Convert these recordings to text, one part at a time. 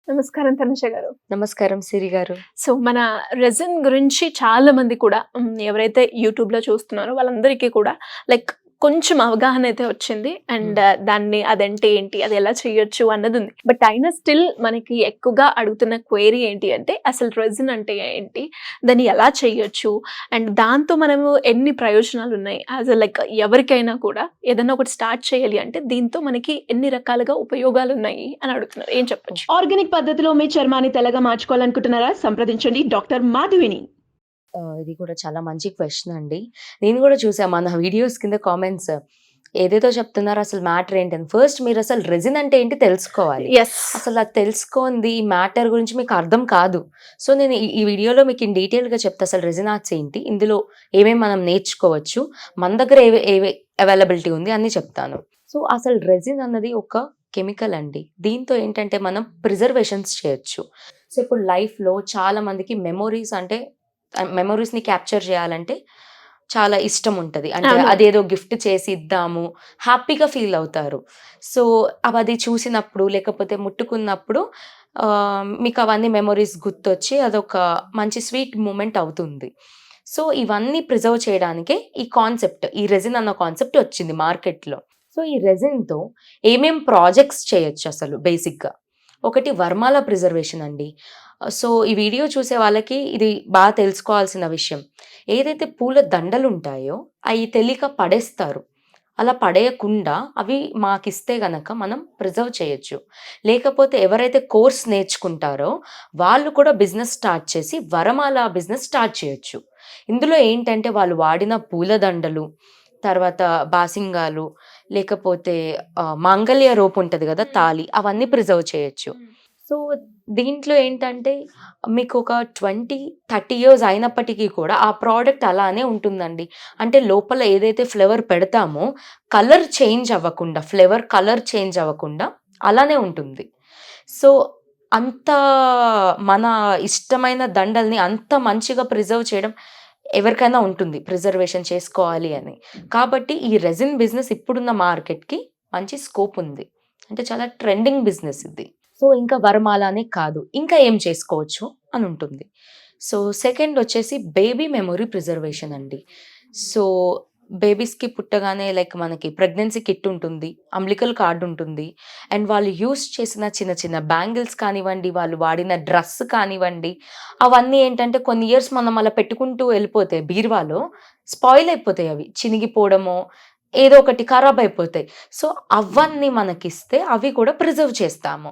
నమస్కారం తనుష గారు. నమస్కారం సిరి గారు. సో, మన రెసిన్ గురించి చాలా మంది కూడా ఎవరైతే యూట్యూబ్‌లో చూస్తున్నారో వాళ్ళందరికీ కూడా లైక్ కొంచెం అవగాహన అయితే వచ్చింది. అండ్ హ్మ్. దాన్ని అదంటే ఏంటి? అది ఎలా చేయొచ్చు అన్నదుంది. బట్ అయినా స్టిల్ మనకి ఎక్కువగా అడుగుతున్న క్వెరీ ఏంటి అంటే అసలు రెసిన్ అంటే ఏంటి? దాన్ని ఎలా చేయొచ్చు? అండ్ దాంతో మనము ఎన్ని ప్రయోజనాలున్నాయి? లైక్ ఎవరికైనా కూడా ఏదైనా ఒకటి స్టార్ట్ చేయాలి అంటే దీంతో మనకి ఎన్ని రకాలుగా ఉపయోగాలున్నాయి అని అడుగుతున్నారు. ఏం చెప్పొచ్చు? ఆర్గానిక్ పద్ధతిలో మీ చర్మాన్ని తెల్లగా మార్చుకోవాలనుకుంటున్నారా? సంప్రదించండి డాక్టర్ మాధవిని. ఇది కూడా చాలా మంచి క్వెషన్ అండి. నేను కూడా చూసా మన వీడియోస్ కింద కామెంట్స్ ఏదేదో చెప్తున్నారు, అసలు మ్యాటర్ ఏంటని. ఫస్ట్ మీరు అసలు రెసిన్ అంటే ఏంటి తెలుసుకోవాలి. యెస్. అసలు అది తెలుసుకోంది ఈ మ్యాటర్ గురించి మీకు అర్థం కాదు. సో నేను ఈ వీడియోలో మీకు ఇన్ డీటెయిల్‌గా చెప్తా అసలు రెసిన్ ఆర్ట్స్ ఏంటి? ఇందులో ఏమేమి మనం నేర్చుకోవచ్చు? మన దగ్గర ఏవి అవైలబిలిటీ ఉంది అన్నీ చెప్తాను. సో అసలు రెసిన్ అన్నది ఒక కెమికల్ అండి. దీంతో ఏంటంటే మనం ప్రిజర్వేషన్స్ చేయొచ్చు. సో ఇప్పుడు లైఫ్‌లో చాలా మందికి మెమోరీస్‌ని క్యాప్చర్ చేయాలంటే చాలా ఇష్టం ఉంటది. అంటే అవును. అదేదో గిఫ్ట్ చేసి ఇద్దాము, హ్యాపీగా ఫీల్ అవుతారు. సో అది చూసినప్పుడు లేకపోతే ముట్టుకున్నప్పుడు మీకు అవన్నీ మెమోరీస్ గుర్తొచ్చి అదొక మంచి స్వీట్ మూమెంట్ అవుతుంది. సో ఇవన్నీ ప్రిజర్వ్ చేయడానికే ఈ రెసిన్ అన్న కాన్సెప్ట్ వచ్చింది మార్కెట్‌లో. సో ఈ రెసిన్‌తో ఏమేం ప్రాజెక్ట్స్ చేయొచ్చు అసలు బేసిక్‌గా. ఒకటి వర్మాల ప్రిజర్వేషన్ అండి. సో ఈ వీడియో చూసే వాళ్ళకి ఇది బాగా తెలుసుకోవాల్సిన విషయం. ఏదైతే పూల దండలుంటాయో అయి తెలియక పడేస్తారు. అలా పడేయకుండా అవి మాకిస్తే గనక మనం ప్రిజర్వ్ చేయొచ్చు. లేకపోతే ఎవరైతే కోర్స్ నేర్చుకుంటారో వాళ్ళు కూడా బిజినెస్ స్టార్ట్ చేసి వరమాల బిజినెస్ స్టార్ట్ చేయొచ్చు. ఇందులో ఏంటంటే వాళ్ళు వాడిన పూల దండలు, తర్వాత బాసింగాలు, లేకపోతే మాంగళ్య రోప్ ఉంటది గదా! తాళి, అవన్నీ ప్రిజర్వ్ చేయొచ్చు. సో దీంట్లో ఏంటంటే మీకు ఒక 20, 30 ఇయర్స్ అయినప్పటికీ కూడా ఆ ప్రోడక్ట్ అలానే ఉంటుందండి. అంటే లోపల ఏదైతే ఫ్లేవర్ పెడతామో ఫ్లేవర్ కలర్ చేంజ్ అవ్వకుండా అలానే ఉంటుంది. సో అంత మన ఇష్టమైన దండల్ని అంత మంచిగా ప్రిజర్వ్ చేయడం ఎవరికైనా ఉంటుంది, ప్రిజర్వేషన్ చేసుకోవాలి అని. కాబట్టి ఈ రెసిన్ బిజినెస్ ఇప్పుడున్న మార్కెట్‌కి మంచి స్కోప్ ఉంది. అంటే చాలా ట్రెండింగ్ బిజినెస్ ఇది. సో ఇంకా వరమాల అనే కాదు, ఇంకా ఏం చేసుకోవచ్చు అని ఉంటుంది. సో సెకండ్ వచ్చేసి బేబీ మెమొరీ ప్రిజర్వేషన్ అండి. సో బేబీస్‌కి పుట్టగానే లైక్ మనకి ప్రెగ్నెన్సీ కిట్ ఉంటుంది, అంబ్లికల్ కార్డ్ ఉంటుంది. అండ్ వాళ్ళు యూజ్ చేసిన చిన్న చిన్న బ్యాంగిల్స్ కానివ్వండి, వాళ్ళు వాడిన డ్రెస్ కానివ్వండి, అవన్నీ ఏంటంటే కొన్ని ఇయర్స్ మనం అలా పెట్టుకుంటూ వెళ్ళిపోతే బీరువాలో స్పాయిల్ అయిపోతాయి, అవి చినిగిపోవడమో ఏదో ఒకటి ఖరాబ్ అయిపోతాయి. సో అవన్నీ మనకిస్తే అవి కూడా ప్రిజర్వ్ చేస్తాము.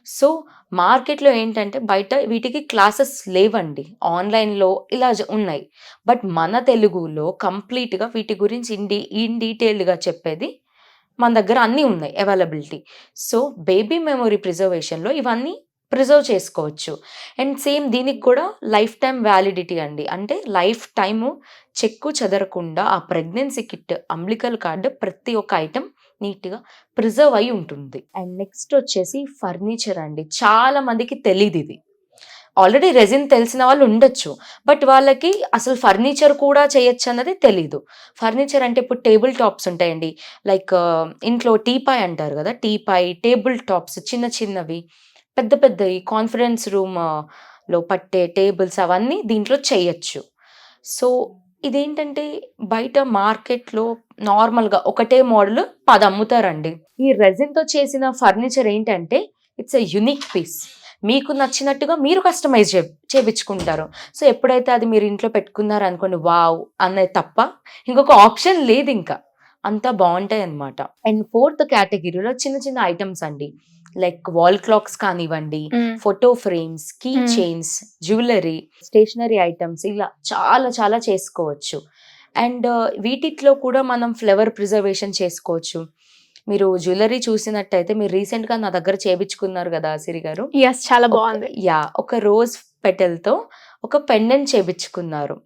సో మార్కెట్‌లో ఏంటంటే బయట వీటికి క్లాసెస్ లేవండి. ఆన్‌లైన్‌లో ఇలా ఉన్నాయి. బట్ మన తెలుగులో కంప్లీట్‌గా వీటి గురించి ఇన్ డీటెయిల్డ్‌గా చెప్పేది మన దగ్గర అన్నీ ఉన్నాయి అవైలబిలిటీ. సో బేబీ మెమొరీ ప్రిజర్వేషన్‌లో ఇవన్నీ ప్రిజర్వ్ చేసుకోవచ్చు. అండ్ సేమ్ దీనికి కూడా లైఫ్ టైమ్ వ్యాలిడిటీ అండి. అంటే లైఫ్ టైము చెక్కు చెదరకుండా ఆ ప్రెగ్నెన్సీ కిట్, అంబ్లికల్ కార్డ్ ప్రతి ఒక్క ఐటెం నీట్‌గా ప్రిజర్వ్ అయ్యి ఉంటుంది. అండ్ నెక్స్ట్ వచ్చేసి ఫర్నిచర్ అండి. చాలా మందికి తెలీదిది. ఆల్రెడీ రెసిన్ తెలిసిన వాళ్ళు ఉండొచ్చు. బట్ వాళ్ళకి అసలు ఫర్నిచర్ కూడా చేయొచ్చన్నది తెలీదు. ఫర్నిచర్ అంటే ఇప్పుడు టేబుల్ టాప్స్ ఉంటాయండి. లైక్ ఇంట్లో టీపాయ్ అంటారు గదా! టీపాయ్, టేబుల్ టాప్స్ చిన్న చిన్నవి, పెద్ద పెద్దయి కాన్ఫరెన్స్ రూమ్‌లో పట్టే టేబుల్స్ అవన్నీ దీంట్లో చేయొచ్చు. సో ఇదేంటంటే బయట మార్కెట్‌లో నార్మల్‌గా ఒకటే మోడల్ 10 అమ్ముతారండి. ఈ రెసిన్‌తో చేసిన ఫర్నిచర్ ఏంటంటే ఇట్స్ ఎ యూనిక్ పీస్. మీకు నచ్చినట్టుగా మీరు కస్టమైజ్ చేపించుకుంటారు. సో ఎప్పుడైతే అది మీరు ఇంట్లో పెట్టుకున్నారనుకోండి, వావ్! అనేది తప్ప ఇంకొక ఆప్షన్ లేదింకా. అంతా బావుంటాయన్నమాట. అండ్ ఫోర్త్ కేటగిరీలో చిన్న చిన్న ఐటెమ్స్ అండి. లైక్ వాల్ క్లాక్స్ కానివ్వండి, హ్మ్. ఫోటో ఫ్రేమ్స్, కీ హ్మ్. చైన్స్, జ్యువెలరీ, స్టేషనరీ ఐటెమ్స్ ఇలా చాలా చాలా చేసుకోవచ్చు. అండ్ వీటిట్లో కూడా మనం ఫ్లవర్ ప్రిజర్వేషన్ చేసుకోవచ్చు. మీరు జ్యువెలరీ చూసినట్టయితే మీరు రీసెంట్‌గా నా దగ్గర చేపించుకున్నారు గదా! సిరి గారు. యెస్. చాలా బావుంది. ఒక రోజ్ పెటల్‌తో ఒక పెండెంట్ చేపించుకున్నారు.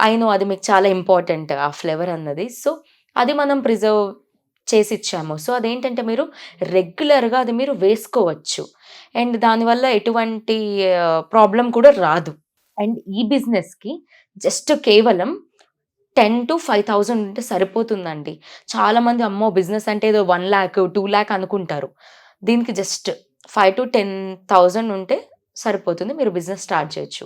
ఐ నో అది మీకు చాలా ఇంపార్టెంట్ ఆ ఫ్లేవర్ అన్నది. సో అది మనం ప్రిజర్వ్ చేసిచ్చాము. సో అదేంటంటే మీరు రెగ్యులర్‌గా అది మీరు వేసుకోవచ్చు. అండ్ దానివల్ల ఎటువంటి ప్రాబ్లమ్ కూడా రాదు. అండ్ ఈ బిజినెస్‌కి జస్ట్ కేవలం 10,000-5,000 ఉంటే సరిపోతుందండి. చాలామంది అమ్మో! బిజినెస్ అంటే ఏదో 1,00,000, 2,00,000 అనుకుంటారు. దీనికి జస్ట్ 5 to 10,000 ఉంటే సరిపోతుంది, మీరు బిజినెస్ స్టార్ట్ చేయొచ్చు.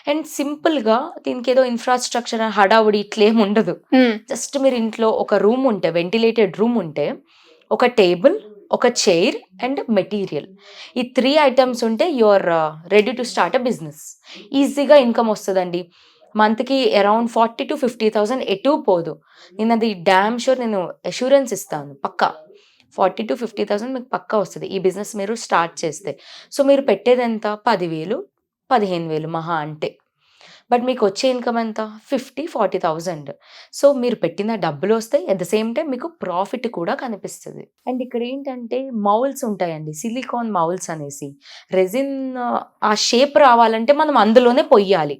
అండ్ సింపుల్గా దీనికి ఏదో ఇన్ఫ్రాస్ట్రక్చర్ హడావుడి ఇట్లేం ఉండదు. జస్ట్ మీరు ఇంట్లో ఒక రూమ్ ఉంటే, వెంటిలేటెడ్ రూమ్ ఉంటే, ఒక టేబుల్, ఒక చైర్ అండ్ మెటీరియల్, ఈ 3 ఐటమ్స్ ఉంటే you're ready to start a business. ఈజీగా ఇన్కమ్ వస్తుందండి. మంత్కి అరౌండ్ 40 to 50,000 ఎటు పోదు. నేను అది డ్యామ్ షూర్, నేను అష్యూరెన్స్ ఇస్తాను, పక్కా 40 to 50,000 మీకు పక్కా వస్తుంది ఈ బిజినెస్ మీరు స్టార్ట్ చేస్తే. సో మీరు పెట్టేది ఎంత? 10,000, 15,000 మహా అంటే. బట్ మీకు వచ్చే ఇన్కమ్ ఎంత? 40,000. సో మీరు పెట్టిన డబ్బులు వస్తాయి, అట్ ద సేమ్ టైం మీకు ప్రాఫిట్ కూడా కనిపిస్తుంది. అండ్ ఇక్కడ ఏంటంటే మౌల్స్ ఉంటాయండి, సిలికాన్ మౌల్స్ అనేసి. రెజిన్ ఆ షేప్ రావాలంటే మనం అందులోనే పొయ్యాలి.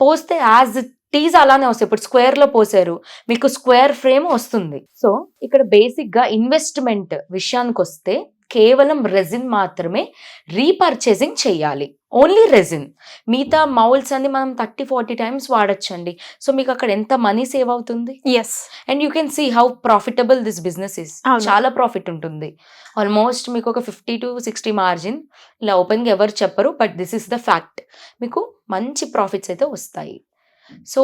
పోస్తే యాజ్ టీజ్ అలానే వస్తాయి. ఇప్పుడు స్క్వేర్లో పోసారు, మీకు స్క్వేర్ ఫ్రేమ్ వస్తుంది. సో ఇక్కడ బేసిక్గా ఇన్వెస్ట్మెంట్ విషయానికి వస్తే కేవలం రెజిన్ మాత్రమే రీపర్చేసింగ్ చేయాలి, ఓన్లీ రెజిన్. మిగతా మౌల్స్ అన్ని మనం 30-40 టైమ్స్ వాడచ్చండి. సో మీకు అక్కడ ఎంత మనీ సేవ్ అవుతుంది. Yes. And you can see how profitable this business is. అవును. చాలా ప్రాఫిట్ ఉంటుంది. ఆల్మోస్ట్ మీకు ఒక 50 to 60 మార్జిన్. ఇలా ఓపెన్గా ఎవరు చెప్పరు, but this is the fact. మీకు మంచి ప్రాఫిట్స్ అయితే వస్తాయి. సో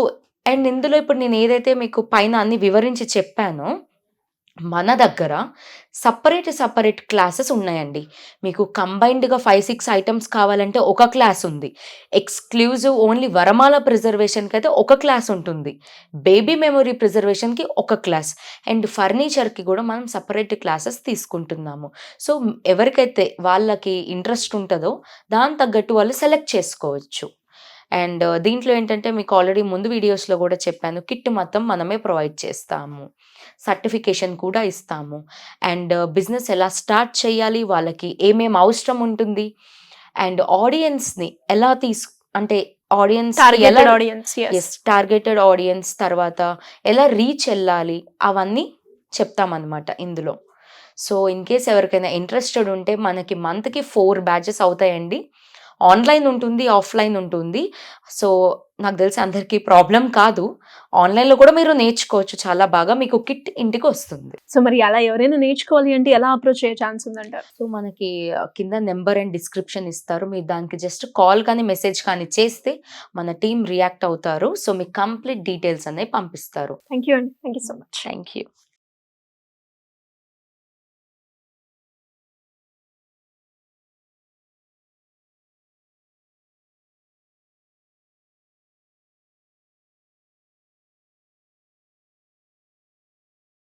అండ్ ఇందులో ఇప్పుడు నేను ఏదైతే మీకు పైన అన్ని వివరించి చెప్పానో, మన దగ్గర సపరేట్ క్లాసెస్ ఉన్నాయండి. మీకు కంబైన్డ్గా 5-6 ఐటమ్స్ కావాలంటే ఒక క్లాస్ ఉంది. ఎక్స్క్లూజివ్ ఓన్లీ వరమాల ప్రిజర్వేషన్కి అయితే ఒక క్లాస్ ఉంటుంది. బేబీ మెమొరీ ప్రిజర్వేషన్కి ఒక క్లాస్. అండ్ ఫర్నిచర్కి కూడా మనం సపరేట్ క్లాసెస్ తీసుకుంటున్నాము. సో ఎవరికైతే వాళ్ళకి ఇంట్రెస్ట్ ఉంటుందో దాని తగ్గట్టు వాళ్ళు సెలెక్ట్ చేసుకోవచ్చు. అండ్ దీంట్లో ఏంటంటే మీకు ఆల్రెడీ ముందు వీడియోస్లో కూడా చెప్పాను, కిట్ మొత్తం మనమే ప్రొవైడ్ చేస్తాము, సర్టిఫికేషన్ కూడా ఇస్తాము. అండ్ బిజినెస్ ఎలా స్టార్ట్ చేయాలి, వాళ్ళకి ఏమేమి అవసరం ఉంటుంది, అండ్ ఆడియన్స్ని ఎలా అంటే ఆడియన్స్ టార్గెటెడ్ ఆడియన్స్, తర్వాత ఎలా రీచ్ వెళ్ళాలి, అవన్నీ చెప్తామన్నమాట ఇందులో. సో ఇన్ కేస్ ఎవరికైనా ఇంట్రెస్టెడ్ ఉంటే మనకి మంత్కి 4 బ్యాచెస్ అవుతాయండి. ఆన్లైన్ ఉంటుంది, ఆఫ్లైన్ ఉంటుంది. సో నాకు తెలిసి అందరికీ ప్రాబ్లం కాదు. ఆన్లైన్లో కూడా మీరు నేర్చుకోవచ్చు చాలా బాగా, మీకు కిట్ ఇంటికి వస్తుంది. సో మరి అలా ఎవరైనా నేర్చుకోవాలి అంటే ఎలా అప్రోచ్ అయ్యే ఛాన్స్ ఉందంటారు? సో మనకి కింద నెంబర్ అండ్ డిస్క్రిప్షన్ ఇస్తారు, మీరు దానికి జస్ట్ కాల్ కానీ మెసేజ్ కానీ చేస్తే మన టీం రియాక్ట్ అవుతారు. సో మీకు కంప్లీట్ డీటెయిల్స్ అనేవి పంపిస్తారు. థ్యాంక్ యూ అండి, thank you so much. Thank you.